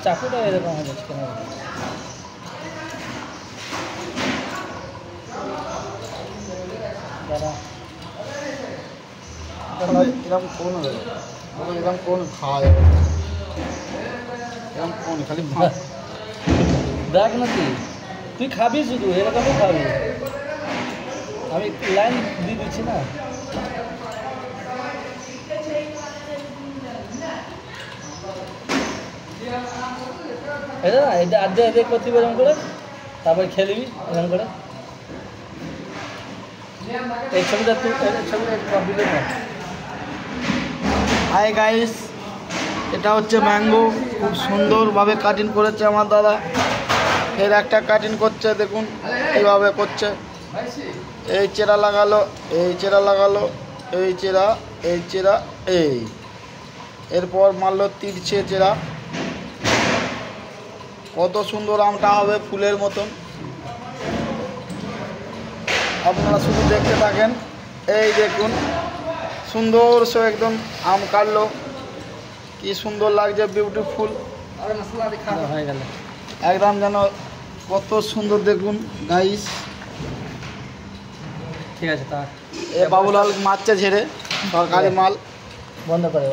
চাকুটা এরকম হয়ে যাচ্ছে কেন? দাঁড়া, এরকম কোন এরকম কোন খাওয়া যাবে? এরকম কোন খালি দেখ না তুই খাবি, শুধু এরকমই খাবি। আমি লাইন দিয়ে দিচ্ছি না। এটা না, এটা আর্ধেক আর্ধেক করতে এরকম করে, তারপরে খেলবি এরকম করে। এই ছবিটা তুই ছবিটা কমপ্লিট কর। হাই গাইস, এটা হচ্ছে ম্যাঙ্গো। খুব সুন্দরভাবে কাটিং করেছে আমার দাদা। এর একটা কাটিং করছে, দেখুন এইভাবে করছে। এই চেরা লাগালো, এই চেরা লাগালো, এই চেরা, এই চেরা, এই এরপর মারলো তিরছে চেরা। কত সুন্দর আমটা হবে, ফুলের মতন। আপনারা শুধু দেখতে থাকেন। এই দেখুন সুন্দর সে একদম আম কাটলো, কি সুন্দর লাগছে, বিউটিফুল হয়ে গেল একদম, যেন কত সুন্দর দেখুন গাইস। ঠিক আছে, তা এ বাবুলাল মারছে ঝেড়ে, সরকারি মাল। বন্ধ করে।